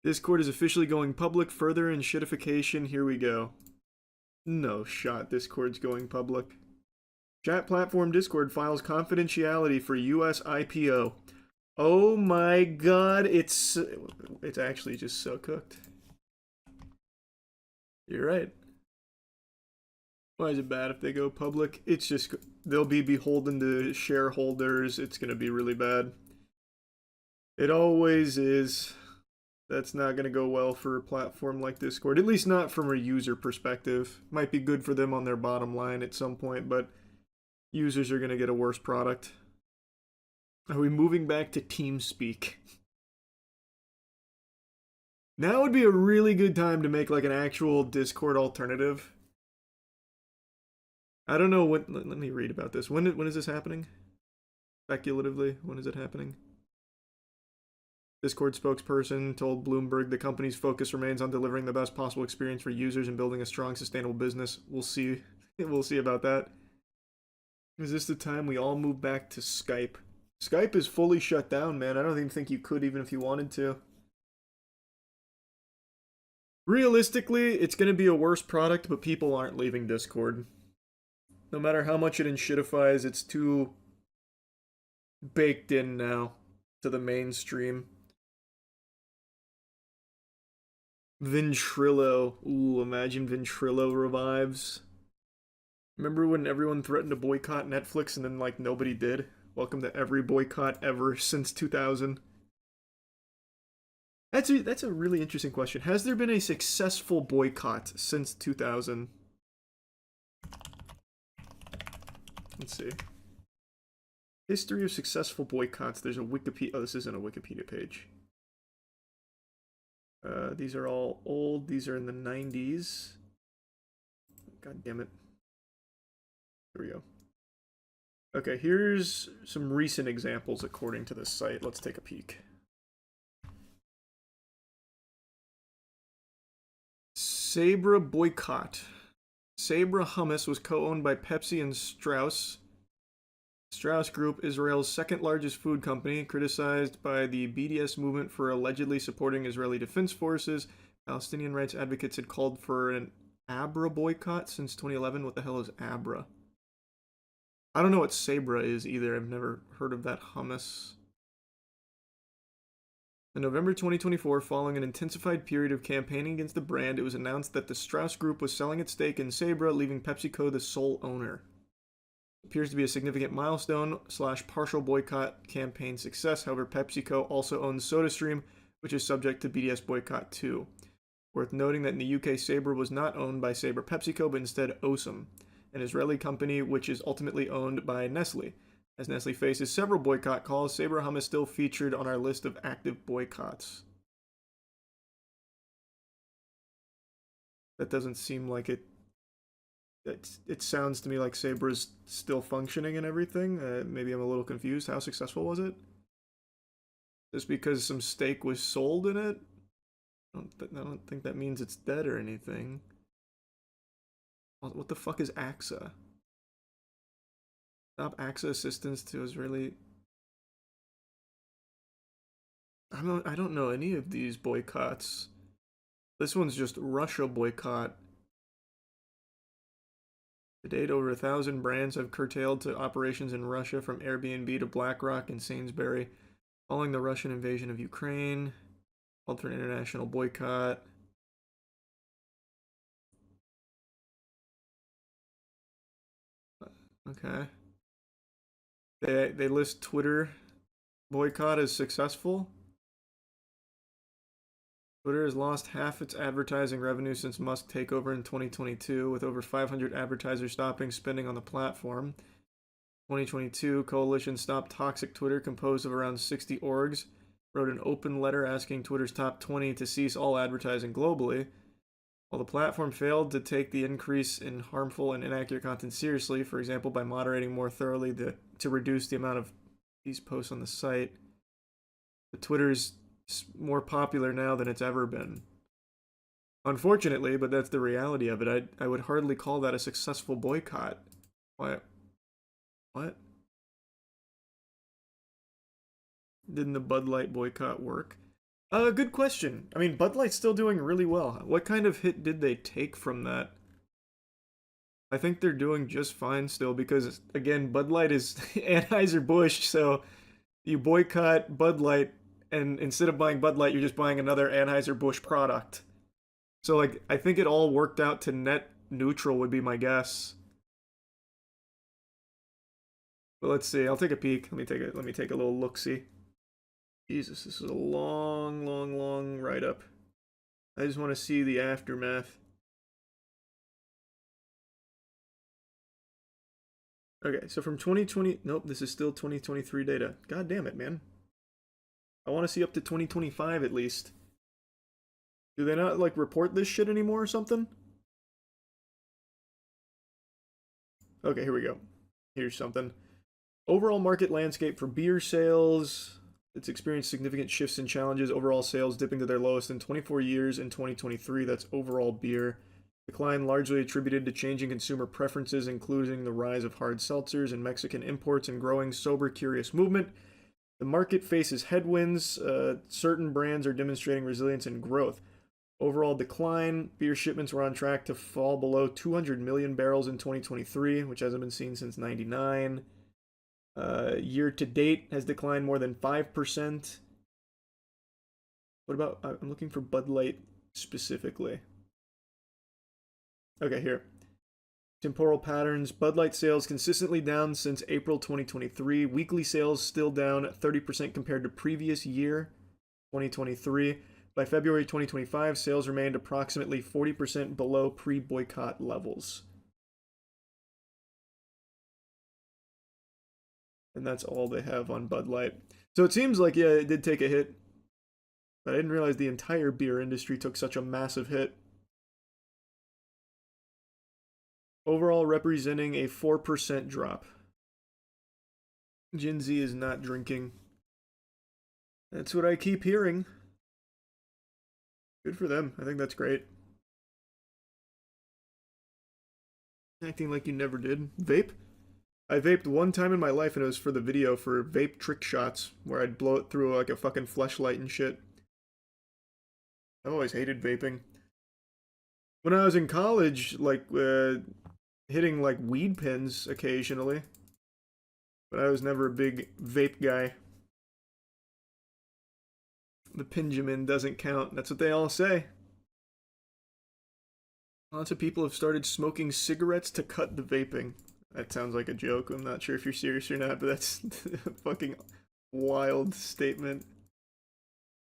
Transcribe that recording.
Discord is officially going public. Further in shitification. Here we go. No shot Discord's going public. Chat platform Discord files confidentiality for US IPO. Oh my god, it's actually just so cooked. You're right. Why is it bad if they go public? It's just, they'll be beholden to shareholders. It's gonna be really bad. It always is. That's not gonna go well for a platform like Discord. At least not from a user perspective. Might be good for them on their bottom line at some point, but users are gonna get a worse product. Are we moving back to TeamSpeak? Now would be a really good time to make like an actual Discord alternative. I don't know what. Let me read about this. When is this happening? Speculatively, when is it happening? Discord spokesperson told Bloomberg the company's focus remains on delivering the best possible experience for users and building a strong, sustainable business. We'll see. We'll see about that. Is this the time we all move back to Skype? Skype is fully shut down, man. I don't even think you could, even if you wanted to. Realistically, it's going to be a worse product, but people aren't leaving Discord. No matter how much it enshittifies, it's too baked in now to the mainstream. Ventrilo. Ooh, imagine Ventrilo revives. Remember when everyone threatened to boycott Netflix and then, like, nobody did? Welcome to every boycott ever since 2000. That's a really interesting question. Has there been a successful boycott since 2000? Let's see. History of successful boycotts. There's a Wikipedia. Oh, this isn't a Wikipedia page. These are all old. These are in the 90s. God damn it. Here we go. Okay, here's some recent examples according to this site. Let's take a peek. Sabra boycott. Sabra hummus was co-owned by Pepsi and Strauss. Strauss Group, Israel's second largest food company, criticized by the BDS movement for allegedly supporting Israeli defense forces. Palestinian rights advocates had called for an Abra boycott since 2011. What the hell is Abra? I don't know what Sabra is either. I've never heard of that hummus. In November 2024, following an intensified period of campaigning against the brand, it was announced that the Strauss Group was selling its stake in Sabra, leaving PepsiCo the sole owner. It appears to be a significant milestone / partial boycott campaign success. However, PepsiCo also owns SodaStream, which is subject to BDS boycott too. Worth noting that in the UK, Sabra was not owned by Sabra PepsiCo, but instead Osem, an Israeli company which is ultimately owned by Nestle. As Nestle faces several boycott calls, Sabra hummus still featured on our list of active boycotts. That doesn't seem like it. It sounds to me like Sabra's still functioning and everything. Maybe I'm a little confused. How successful was it? Just because some stake was sold in it? I don't think that means it's dead or anything. What the fuck is AXA? Stop AXA assistance to Israeli. I don't know any of these boycotts. This one's just Russia boycott. To date, over 1,000 brands have curtailed to operations in Russia, from Airbnb to BlackRock and Sainsbury, following the Russian invasion of Ukraine. Called for an international boycott. Okay. They list Twitter boycott as successful. Twitter has lost half its advertising revenue since Musk takeover in 2022, with over 500 advertisers stopping spending on the platform. 2022, Coalition Stop Toxic Twitter, composed of around 60 orgs, wrote an open letter asking Twitter's top 20 to cease all advertising globally. While the platform failed to take the increase in harmful and inaccurate content seriously, for example by moderating more thoroughly to reduce the amount of these posts on the site, Twitter's more popular now than it's ever been. Unfortunately, but that's the reality of it. I would hardly call that a successful boycott. What? Didn't the Bud Light boycott work? Good question. I mean, Bud Light's still doing really well. What kind of hit did they take from that? I think they're doing just fine still because, again, Bud Light is Anheuser-Busch, so you boycott Bud Light, and instead of buying Bud Light, you're just buying another Anheuser-Busch product. So, like, I think it all worked out to net neutral, would be my guess. But let's see. I'll take a peek. Let me take a little look-see. Jesus, this is a long, long, long write-up. I just want to see the aftermath. Okay, so from 2020, nope, this is still 2023 data. God damn it, man. I want to see up to 2025 at least. Do they not, like, report this shit anymore or something? Okay, here we go. Here's something. Overall market landscape for beer sales. It's experienced significant shifts and challenges. Overall sales dipping to their lowest in 24 years in 2023. That's overall beer. Decline largely attributed to changing consumer preferences, including the rise of hard seltzers and Mexican imports and growing sober curious movement. The market faces headwinds. Certain brands are demonstrating resilience and growth. Overall decline. Beer shipments were on track to fall below 200 million barrels in 2023, which hasn't been seen since 99. Year to date has declined more than 5%. What about, I'm looking for Bud Light specifically. Okay, here. Temporal patterns. Bud Light sales consistently down since April 2023. Weekly sales still down 30% compared to previous year, 2023. By February 2025, sales remained approximately 40% below pre-boycott levels. And that's all they have on Bud Light. So it seems like, yeah, it did take a hit. But I didn't realize the entire beer industry took such a massive hit. Overall representing a 4% drop. Gen Z is not drinking. That's what I keep hearing. Good for them. I think that's great. Acting like you never did. Vape? I vaped one time in my life and it was for the video for vape trick shots where I'd blow it through like a fucking fleshlight and shit. I've always hated vaping. When I was in college, like, hitting like weed pens occasionally. But I was never a big vape guy. The Pinjamin doesn't count. That's what they all say. Lots of people have started smoking cigarettes to cut the vaping. That sounds like a joke. I'm not sure if you're serious or not, but that's a fucking wild statement.